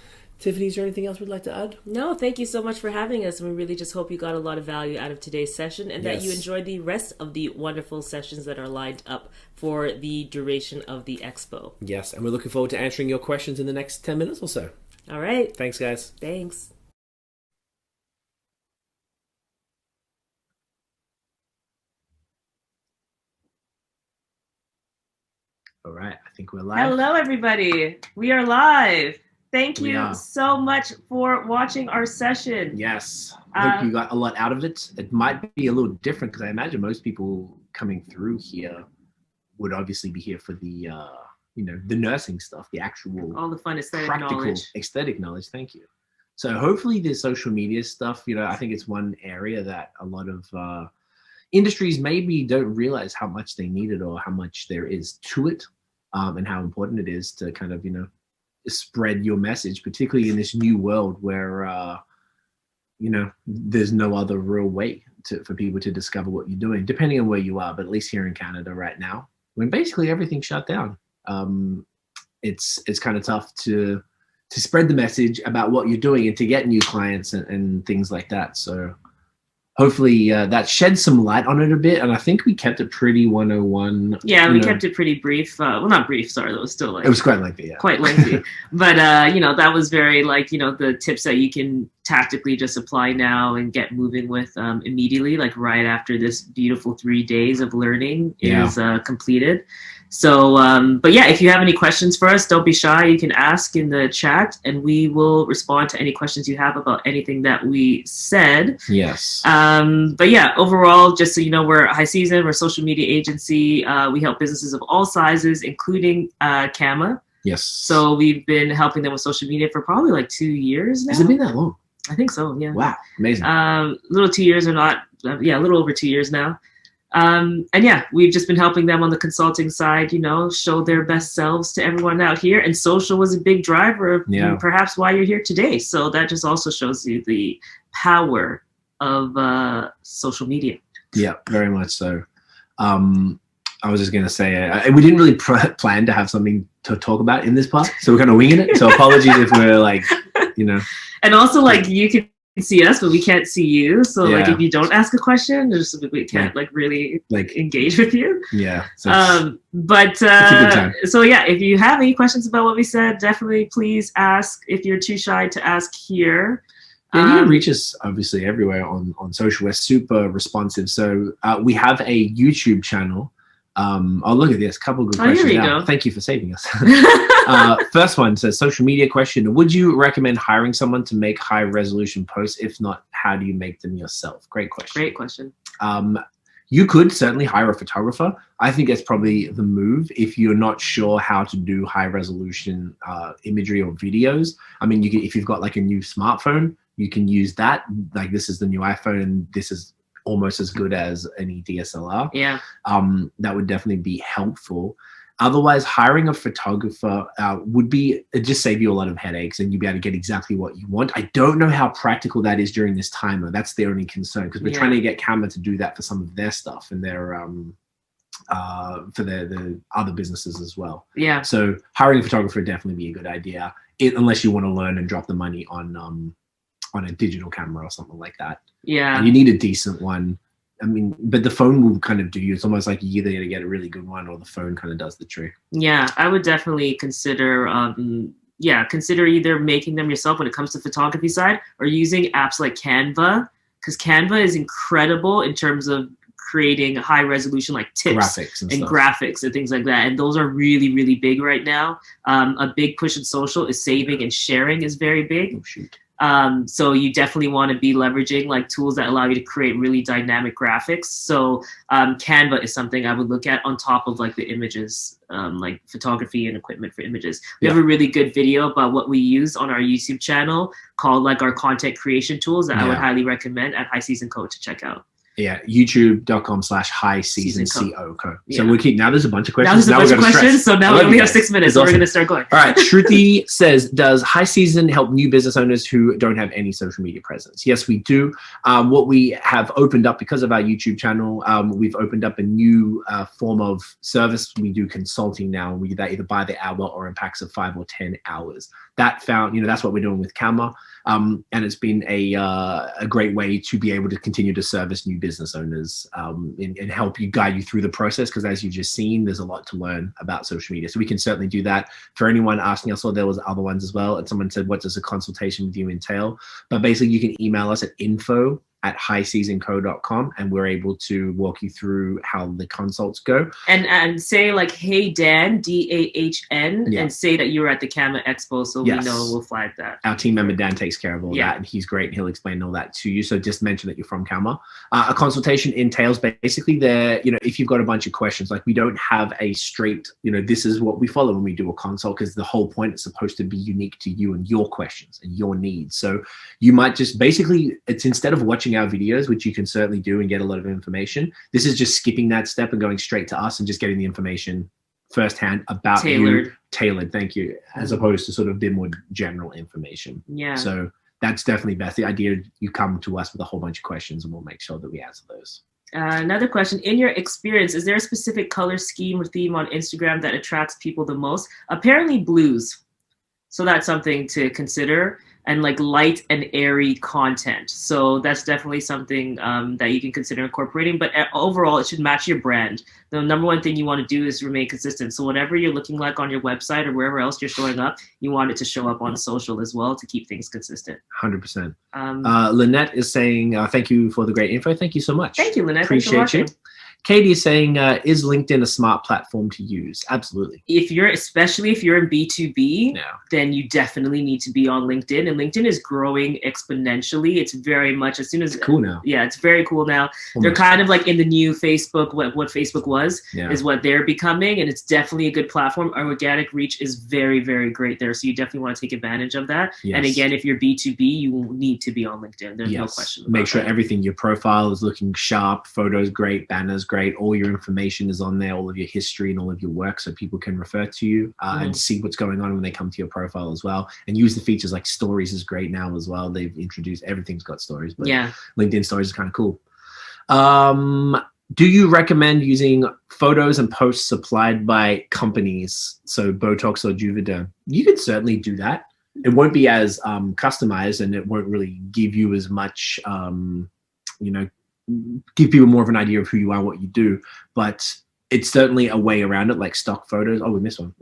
Tiffany, is there anything else we'd like to add? No, thank you so much for having us. And we really just hope you got a lot of value out of today's session and that you enjoyed the rest of the wonderful sessions that are lined up for the duration of the expo. Yes, and we're looking forward to answering your questions in the next 10 minutes or so. All right. Thanks, guys. Thanks. All right, I think we're live. Hello, everybody. We are live. Thank you so much for watching our session. Yes, I hope you got a lot out of it. It might be a little different because I imagine most people coming through here would obviously be here for the, the nursing stuff, the actual all the fun aesthetic practical knowledge. Aesthetic knowledge. Thank you. So hopefully the social media stuff, I think it's one area that a lot of industries maybe don't realize how much they need it or how much there is to it, and how important it is to kind of, spread your message, particularly in this new world where, there's no other real way for people to discover what you're doing, depending on where you are. But at least here in Canada right now, when basically everything's shut down, it's kind of tough to spread the message about what you're doing and to get new clients and things like that. So hopefully that sheds some light on it a bit. And I think we kept it pretty 101. Yeah, we kept it pretty brief. Well, not brief, sorry. That was still it was quite lengthy, yeah. Quite lengthy. But, that was very the tips that you can tactically just apply now and get moving with immediately, like right after this beautiful 3 days of learning is completed. So, but yeah, if you have any questions for us, don't be shy. You can ask in the chat and we will respond to any questions you have about anything that we said. Yes. But yeah, overall, just so you know, we're High Season, we're a social media agency. We help businesses of all sizes, including CAMA. Yes. So we've been helping them with social media for probably like 2 years now. Has it been that long? I think so, yeah. Wow, amazing. Little 2 years or not, a little over 2 years now. And yeah, we've just been helping them on the consulting side, show their best selves to everyone out here. And social was a big driver of perhaps why you're here today. So that just also shows you the power of social media. Yeah, very much so. I was just going to say, we didn't really plan to have something to talk about in this part. So we're kind of winging it. So apologies if we're like, And also you can see us, but we can't see you. So if you don't ask a question, we can't really engage with you. Yeah. So so yeah, if you have any questions about what we said, definitely please ask. If you're too shy to ask here. Yeah, you can reach us obviously everywhere on social. We're super responsive. So we have a YouTube channel. Oh, look at this. Couple good questions. Here we go. Thank you for saving us. First one says, social media question. Would you recommend hiring someone to make high resolution posts? If not, how do you make them yourself? Great question. Great question. You could certainly hire a photographer. I think that's probably the move if you're not sure how to do high resolution imagery or videos. I mean, if you've got like a new smartphone, you can use that. Like this is the new iPhone and this is almost as good as any DSLR. Yeah. That would definitely be helpful. Otherwise, hiring a photographer would just save you a lot of headaches and you'd be able to get exactly what you want. I don't know how practical that is during this time, though. That's the only concern because we're trying to get CAMA to do that for some of their stuff and their for the other businesses as well. Yeah. So hiring a photographer would definitely be a good idea, unless you want to learn and drop the money on a digital camera or something like that. Yeah. And you need a decent one. I mean, but the phone will kind of do you. It's almost like you either get a really good one or the phone kind of does the trick. Yeah, I would definitely consider, consider either making them yourself when it comes to photography side or using apps like Canva, because Canva is incredible in terms of creating high resolution like tips and graphics and things like that. And those are really, really big right now. A big push in social is saving and sharing is very big. Oh, shoot. So you definitely want to be leveraging like tools that allow you to create really dynamic graphics. So Canva is something I would look at on top of like the images, like photography and equipment for images. We have a really good video about what we use on our YouTube channel called like our content creation tools that I would highly recommend at High Season Co to check out. Yeah, youtube.com/highseasonco. So we'll keep, now there's a bunch of questions. Now there's a bunch of questions, so now we only have 6 minutes, so we're going to start going. All right, Shruti says, does High Season help new business owners who don't have any social media presence? Yes, we do. What we have opened up because of our YouTube channel, we've opened up a new form of service. We do consulting now. We do that either by the hour or in packs of 5 or 10 hours. that's what we're doing with Canva. And it's been a great way to be able to continue to service new business owners and help guide you through the process. Because as you've just seen, there's a lot to learn about social media. So we can certainly do that. For anyone asking, I saw there was other ones as well. And someone said, what does a consultation with you entail? But basically you can email us at info@highseasonco.com and we're able to walk you through how the consults go. And say like, hey, Dan, DAHN, and say that you were at the Canva Expo, so we know we'll flag that. Our team member, Dan, takes care of all that, and he's great. He'll explain all that to you. So just mention that you're from Canva. A consultation entails basically if you've got a bunch of questions, like we don't have a straight, this is what we follow when we do a consult, because the whole point is supposed to be unique to you and your questions and your needs. So you might just basically, it's instead of watching our videos, which you can certainly do and get a lot of information, this is just skipping that step and going straight to us and just getting the information firsthand about you, tailored, thank you, as opposed to sort of the more general information. So that's definitely best. The idea you come to us with a whole bunch of questions and we'll make sure that we answer those. Another question, in your experience, is there a specific color scheme or theme on Instagram that attracts people the most? Apparently blues. So that's something to consider. And like light and airy content. So that's definitely something that you can consider incorporating. But overall, it should match your brand. The number one thing you want to do is remain consistent. So whatever you're looking like on your website or wherever else you're showing up, you want it to show up on social as well to keep things consistent. 100%. Lynette is saying, thank you for the great info. Thank you so much. Thank you, Lynette. Appreciate you. Katie is saying, is LinkedIn a smart platform to use? Absolutely. Especially if you're in B2B, then you definitely need to be on LinkedIn. And LinkedIn is growing exponentially. It's very much it's cool now. Yeah, it's very cool now. Almost. They're kind of like in the new Facebook, what Facebook was, is what they're becoming. And it's definitely a good platform. Our organic reach is very, very great there. So you definitely want to take advantage of that. Yes. And again, if you're B2B, you will need to be on LinkedIn. There's no question about Make sure that. Everything, your profile is looking sharp, photos great, banners great, all your information is on there, all of your history and all of your work, so people can refer to you and see what's going on when they come to your profile as well. And use the features like stories is great now as well. They've introduced, everything's got stories, but LinkedIn stories is kind of cool. Do you recommend using photos and posts supplied by companies, so Botox or Juvederm? You could certainly do that. It won't be as customized, and it won't really give you as much give people more of an idea of who you are, what you do, but it's certainly a way around it, like stock photos. Oh, we missed one.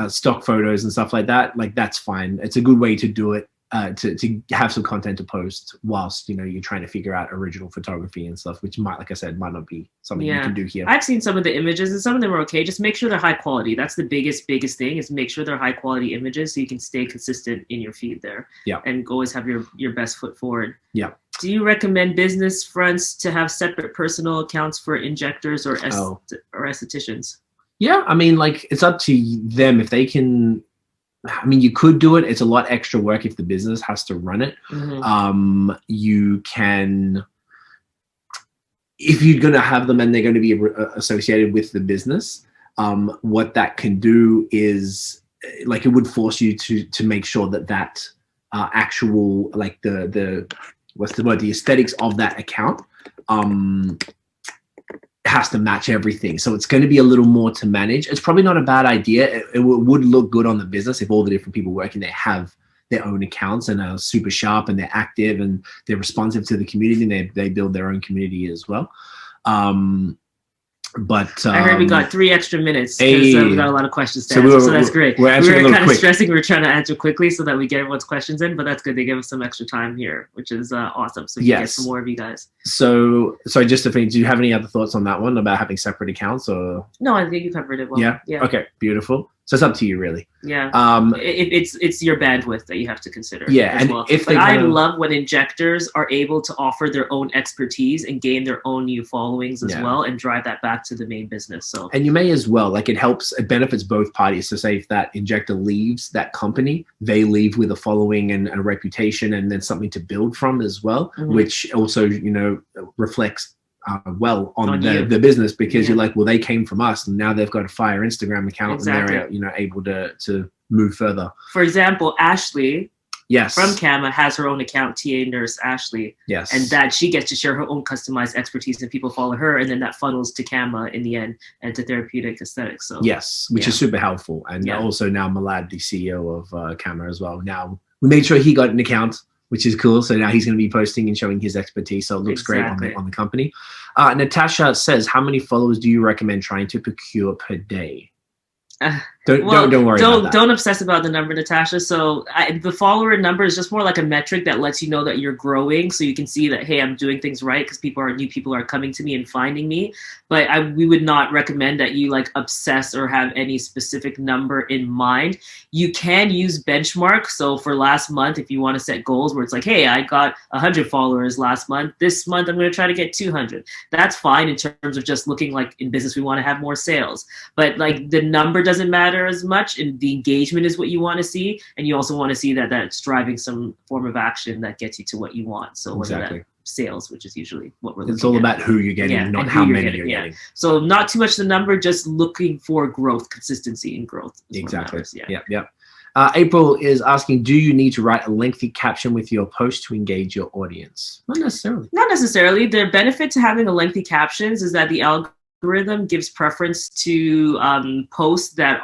Stock photos and stuff like that. Like that's fine. It's a good way to do it, to have some content to post whilst, you're trying to figure out original photography and stuff, which might, like I said, might not be something you can do here. I've seen some of the images and some of them are okay. Just make sure they're high quality. That's the biggest thing, is make sure they're high quality images so you can stay consistent in your feed there. And always have your best foot forward. Do you recommend business fronts to have separate personal accounts for injectors or estheticians? Yeah, I mean, like, it's up to them if they can. I mean, you could do it. It's a lot extra work if the business has to run it. You can, if you're going to have them and they're going to be associated with the business, what that can do is, like, it would force you to make sure that actual, like, the what's the word, the aesthetics of that account has to match everything. So it's going to be a little more to manage. It's probably not a bad idea. It would look good on the business if all the different people working there have their own accounts and are super sharp and they're active and they're responsive to the community and they build their own community as well. But I heard we got 3 extra minutes because we got a lot of questions to answer, so that's great. We were kind of stressing. We were trying to answer quickly so that we get everyone's questions in, but that's good. They give us some extra time here, which is awesome. So we can get some more of you guys. So just to finish, do you have any other thoughts on that one about having separate accounts? Or no, I think you covered it well. Yeah. Okay. Beautiful. So it's up to you, really. Yeah. It's your bandwidth that you have to consider. Yeah, and well. But I love when injectors are able to offer their own expertise and gain their own new followings as well, and drive that back to the main business. So. And you may as well, like, it benefits both parties. So say if that injector leaves that company, they leave with a following and a reputation, and then something to build from as well, which also reflects well on the business, because you're like, well, they came from us and now they've got a fire Instagram account and they're able to move further. For example, Ashley Yes. from Canva has her own account, TA Nurse Ashley. Yes. And that she gets to share her own customized expertise and people follow her. And then that funnels to Canva in the end and to therapeutic aesthetics. So yes, which is super helpful. And Yeah. also now Malad, the CEO of Canva as well. Now we made sure he got an account, which is cool. So now he's going to be posting and showing his expertise. So it looks great on the company. Natasha says, how many followers do you recommend trying to procure per day? Don't worry about that. Don't obsess about the number, Natasha. So the follower number is just more like a metric that lets you know that you're growing, so you can see that, hey, I'm doing things right because new people are coming to me and finding me. But we would not recommend that you like obsess or have any specific number in mind. You can use benchmark. So for last month, if you want to set goals where it's like, hey, I got 100 followers last month. This month, I'm going to try to get 200. That's fine in terms of just looking like in business, we want to have more sales. But like the number doesn't matter as much, and the engagement is what you want to see, and you also want to see that that's driving some form of action that gets you to what you want. So whether that sales, which is usually what we're looking at. It's all about who you're getting, not how many you're getting. So not too much the number, just looking for growth, consistency and growth. Exactly. Yeah. April is asking, do you need to write a lengthy caption with your post to engage your audience? Not necessarily. Not necessarily. The benefit to having a lengthy captions is that the algorithm gives preference to posts that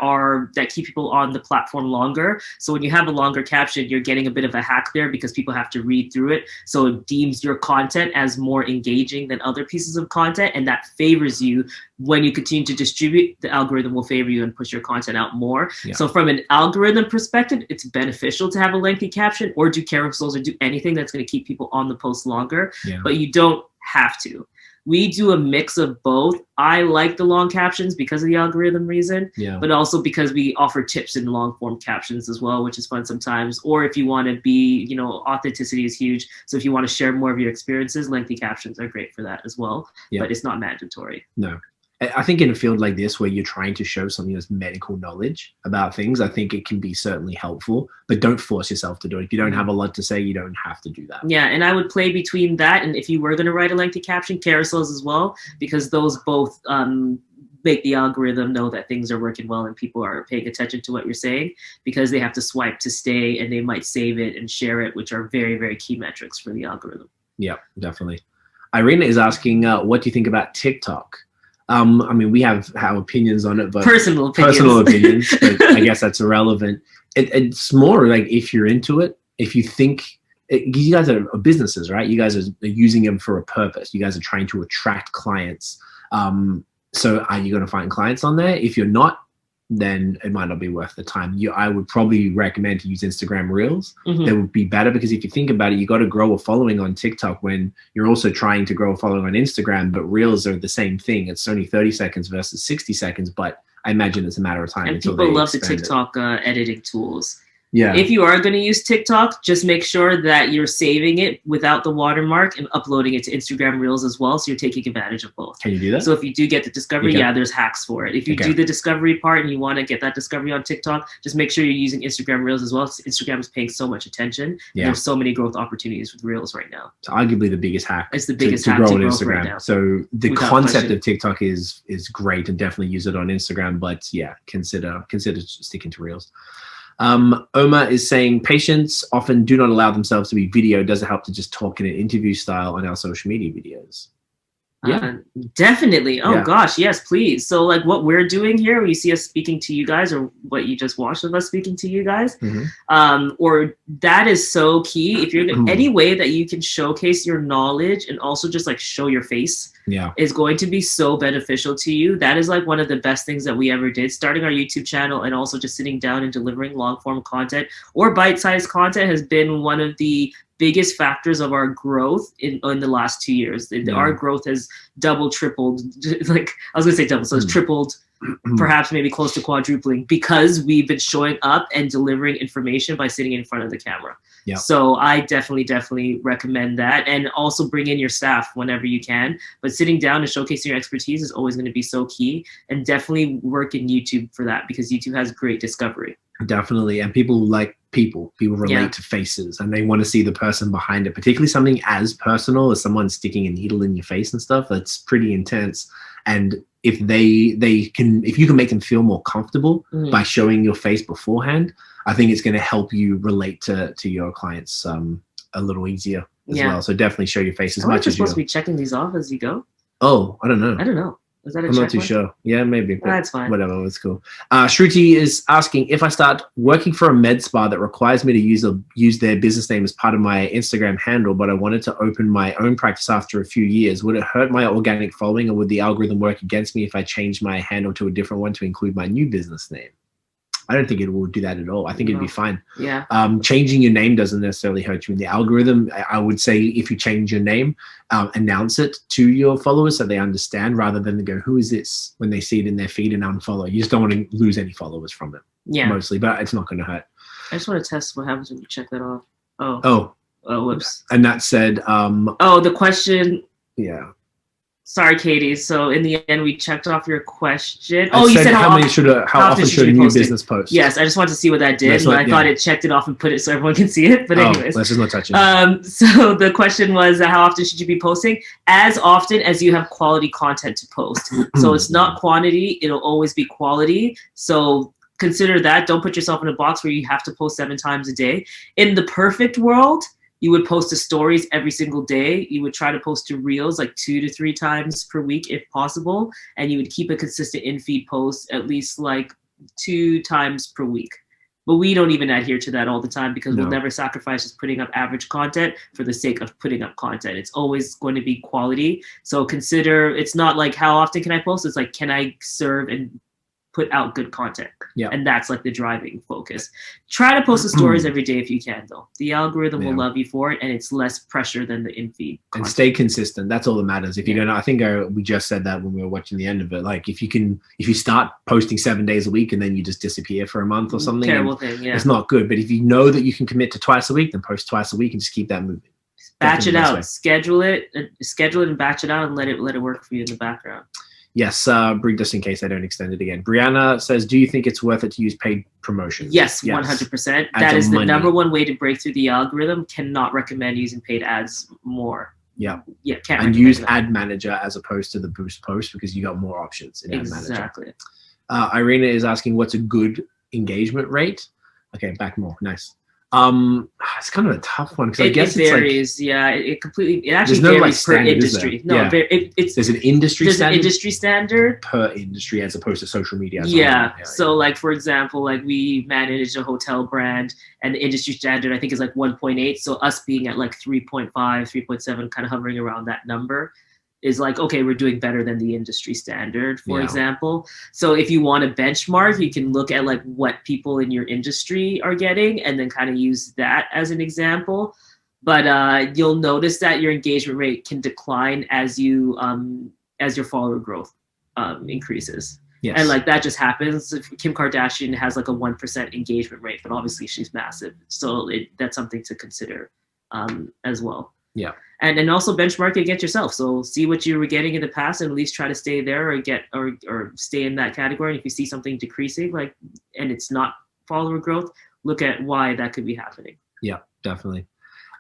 keep people on the platform longer. So when you have a longer caption, you're getting a bit of a hack there because people have to read through it. So it deems your content as more engaging than other pieces of content, and that favors you. When you continue to distribute, the algorithm will favor you and push your content out more. Yeah. So from an algorithm perspective, it's beneficial to have a lengthy caption or do carousels or do anything that's going to keep people on the post longer, but you don't have to. We do a mix of both. I like the long captions because of the algorithm reason, but also because we offer tips in long form captions as well, which is fun sometimes. Or if you want to be, authenticity is huge. So if you want to share more of your experiences, lengthy captions are great for that as well, but it's not mandatory. No. I think in a field like this where you're trying to show something that's medical knowledge about things, I think it can be certainly helpful, but don't force yourself to do it. If you don't have a lot to say, you don't have to do that. Yeah, and I would play between that and if you were going to write a lengthy caption, carousels as well, because those both make the algorithm know that things are working well and people are paying attention to what you're saying, because they have to swipe to stay and they might save it and share it, which are very, very key metrics for the algorithm. Yeah, definitely. Irina is asking, what do you think about TikTok? We have our opinions on it, but personal opinions, but I guess that's irrelevant. It's more like if you're into it, if you think, you guys are businesses, right? You guys are using them for a purpose. You guys are trying to attract clients. So are you going to find clients on there? If you're not, then it might not be worth the time. I would probably recommend to use Instagram Reels. That would be better, because if you think about it, you got to grow a following on TikTok when you're also trying to grow a following on Instagram, but Reels are the same thing. It's only 30 seconds versus 60 seconds, but I imagine it's a matter of time. And people love the TikTok editing tools. Yeah. If you are going to use TikTok, just make sure that you're saving it without the watermark and uploading it to Instagram Reels as well. So you're taking advantage of both. Can you do that? So if you do get the discovery, there's hacks for it. If you do the discovery part and you want to get that discovery on TikTok, just make sure you're using Instagram Reels as well. Instagram is paying so much attention. Yeah. There's so many growth opportunities with Reels right now. It's arguably the biggest hack. It's the biggest hack to grow on Instagram right now. So the concept of TikTok is great, and definitely use it on Instagram. But yeah, consider sticking to Reels. Omar is saying patients often do not allow themselves to be video. Does it help to just talk in an interview style on our social media videos? Yeah, definitely. Oh gosh, yes, please. So like what we're doing here, when you see us speaking to you guys, or what you just watched of us speaking to you guys, or that is so key. If you're any way that you can showcase your knowledge and also just like show your face, is going to be so beneficial to you. That is like one of the best things that we ever did, starting our YouTube channel and also just sitting down and delivering long form content or bite-sized content has been one of the biggest factors of our growth in the last 2 years. Our growth has doubled, tripled, like I was gonna say double, so it's tripled, perhaps maybe close to quadrupling, because we've been showing up and delivering information by sitting in front of the camera. Yeah. So I definitely recommend that, and also bring in your staff whenever you can. But sitting down and showcasing your expertise is always going to be so key, and definitely work in YouTube for that, because YouTube has great discovery. Definitely, and people like people relate to faces, and they want to see the person behind it, particularly something as personal as someone sticking a needle in your face and stuff. That's pretty intense, and if if you can make them feel more comfortable by showing your face beforehand, I think it's going to help you relate to your clients a little easier as well. So definitely show your face as much as you're supposed to be checking these off as you go. Oh, I don't know. Is that I'm not too sure. Yeah, maybe. That's fine. Whatever, it's cool. Shruti is asking, if I start working for a med spa that requires me to use their business name as part of my Instagram handle, but I wanted to open my own practice after a few years, would it hurt my organic following, or would the algorithm work against me if I changed my handle to a different one to include my new business name? I don't think it will do that at all. I think it'd be fine. Yeah. Changing your name doesn't necessarily hurt you in the algorithm. I would say if you change your name, announce it to your followers so they understand, rather than go, who is this, when they see it in their feed and unfollow. You just don't want to lose any followers from it. Yeah. Mostly, but it's not going to hurt. I just want to test what happens when you check that off. Oh, whoops. And that said, the question. Yeah. Sorry, Katie. So in the end, we checked off your question. You said how often should a new business post? Yes, I just wanted to see what that did. I thought it checked it off and put it so everyone can see it. But anyways, let's just not touch it. So the question was, how often should you be posting? As often as you have quality content to post. So it's not quantity; it'll always be quality. So consider that. Don't put yourself in a box where you have to post 7 times a day. In the perfect world, you would post to stories every single day. You would try to post to reels like 2 to 3 times per week if possible. And you would keep a consistent in-feed post at least like 2 times per week. But we don't even adhere to that all the time, because we'll never sacrifice just putting up average content for the sake of putting up content. It's always going to be quality. So consider, it's not like how often can I post? It's like, can I serve and put out good content? And that's like the driving focus. Try to post the stories every day if you can, though. The algorithm will love you for it, and it's less pressure than the in-feed content. And stay consistent. That's all that matters. If you're gonna, I think we just said that when we were watching the end of it. Like if you start posting 7 days a week and then you just disappear for a month or something, terrible thing. Yeah, it's not good. But if you know that you can commit to twice a week, then post twice a week and just keep that moving. Batch it out. Schedule it and batch it out, and let it work for you in the background. Yes, just in case I don't extend it again. Brianna says, do you think it's worth it to use paid promotions? Yes, 100%. That is the number one way to break through the algorithm. Cannot recommend using paid ads more. Yeah. Yeah, can't. And use Ad Manager as opposed to the Boost Post, because you got more options in Ad Manager. Exactly. Irina is asking, what's a good engagement rate? Okay, back more. Nice. It's kind of a tough one, because I guess it varies. It actually varies per industry. There's an industry standard. An industry standard per industry as opposed to social media. So like, for example, like we manage a hotel brand, and the industry standard I think is like 1.8. So us being at like 3.5, 3.7, kind of hovering around that number, is like, okay, we're doing better than the industry standard, for example. So if you want to benchmark, you can look at like what people in your industry are getting and then kind of use that as an example. But you'll notice that your engagement rate can decline as your follower growth increases. Yes. And like that just happens. Kim Kardashian has like a 1% engagement rate, but obviously she's massive. So that's something to consider as well. Yeah. And also benchmark it against yourself. So see what you were getting in the past and at least try to stay there or stay in that category. And if you see something decreasing, and it's not follower growth, look at why that could be happening. Yeah, definitely.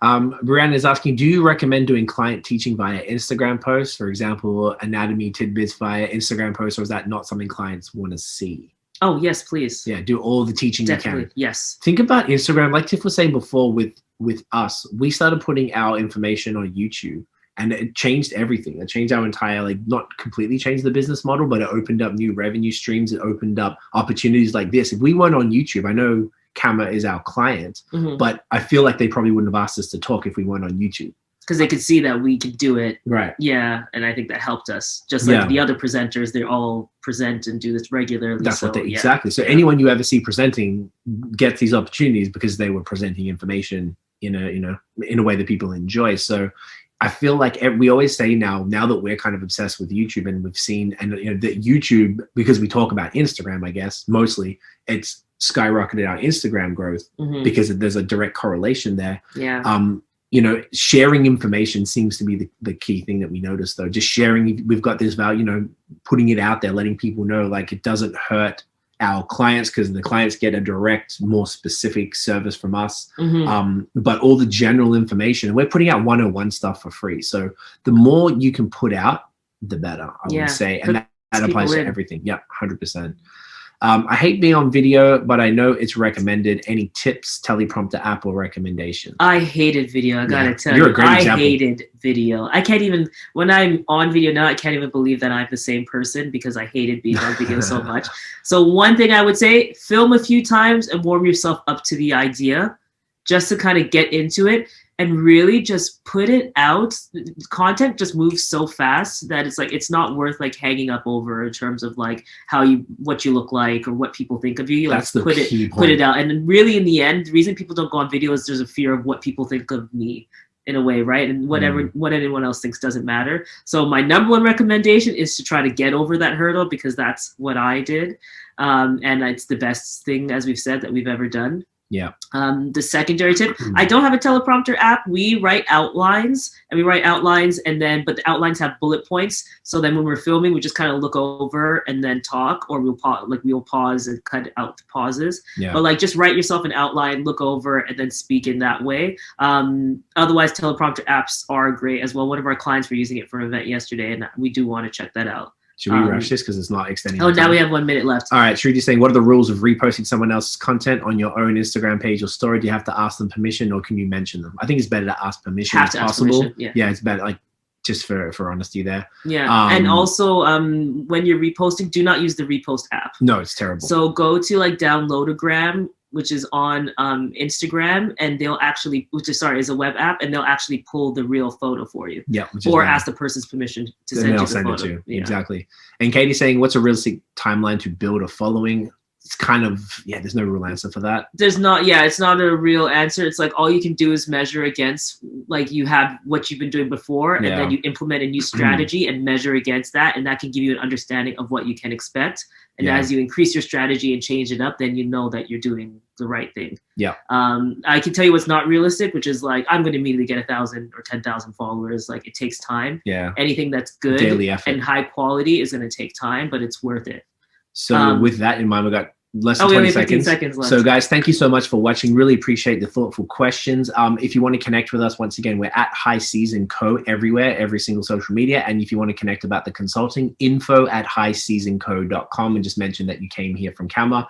Brianna is asking, do you recommend doing client teaching via Instagram posts, for example, anatomy tidbits via Instagram posts, or is that not something clients want to see? Oh, yes, please. Yeah, do all the teaching Definitely, you can. Yes. Think about Instagram. Like Tiff was saying before, with us, we started putting our information on YouTube, and it changed everything. It changed our entire, not completely changed the business model, but it opened up new revenue streams. It opened up opportunities like this. If we weren't on YouTube, I know Kama is our client, but I feel like they probably wouldn't have asked us to talk if we weren't on YouTube. Because they could see that we could do it. Right. Yeah, and I think that helped us. Just like the other presenters, they all present and do this regularly. That's exactly. So anyone you ever see presenting gets these opportunities because they were presenting information in a way that people enjoy. So I feel like we always say now that we're kind of obsessed with YouTube, and we've seen, and that YouTube, because we talk about Instagram, I guess mostly, it's skyrocketed our Instagram growth because there's a direct correlation there. Yeah. Sharing information seems to be the key thing that we notice, though. Just sharing, we've got this value, putting it out there, letting people know, it doesn't hurt our clients because the clients get a direct, more specific service from us. But all the general information, we're putting out 101 stuff for free. So the more you can put out, the better, I would say. And That applies people to in. everything. Yeah, 100%. I hate being on video, but I know it's recommended. Any tips, teleprompter app, or recommendation? I hated video. I gotta tell you're you, a great I example. hated video. I can't even, when I'm on video now, I can't even believe that I'm the same person because I hated being on video so much. So one thing I would say, film a few times and warm yourself up to the idea just to kind of get into it and really just put it out. Content just moves so fast that it's like, it's not worth like hanging up over in terms of like what you look like or what people think of you. Like, That's the put key it point. out. And then really in the end, the reason people don't go on video is there's a fear of what people think of me in a way, right? And what anyone else thinks doesn't matter. So my number one recommendation is to try to get over that hurdle because that's what I did. And it's the best thing, as we've said, that we've ever done. Yeah. The secondary tip, I don't have a teleprompter app. We write outlines but the outlines have bullet points. So then when we're filming, we just kind of look over and then talk, or we'll pause and cut out the pauses. Yeah. But like just write yourself an outline, look over, and then speak in that way. Otherwise, teleprompter apps are great as well. One of our clients were using it for an event yesterday, and we do want to check that out. Should we rush this because it's not extending? Oh, now we have 1 minute left. All right, Shruti saying, what are the rules of reposting someone else's content on your own Instagram page or story? Do you have to ask them permission or can you mention them? I think it's better to ask permission if possible. Yeah, it's better, like just for honesty there. Yeah, and also when you're reposting, do not use the repost app. No, it's terrible. So go to like Downloadagram, which is on Instagram, and they'll actually, is a web app, and they'll actually pull the real photo for you. Yeah. Or ask the person's permission to send you the photo. It to you. Yeah. Exactly. And Katie's saying, what's a realistic timeline to build a following? It's kind of, there's no real answer for that. It's not a real answer. It's like all you can do is measure against, like you have what you've been doing before, and then you implement a new strategy and measure against that, and that can give you an understanding of what you can expect. And as you increase your strategy and change it up, then you know that you're doing the right thing. Yeah. I can tell you what's not realistic, which is like, I'm going to immediately get 1,000 or 10,000 followers. Like it takes time. Yeah. Anything that's good daily effort and high quality is going to take time, but it's worth it. So with that in mind, we've got less than 20 seconds left. So guys, thank you so much for watching. Really appreciate the thoughtful questions. If you want to connect with us, once again, we're at High Season Co everywhere, every single social media. And if you want to connect about the consulting, info@highseasonco.com, and just mention that you came here from CAMA.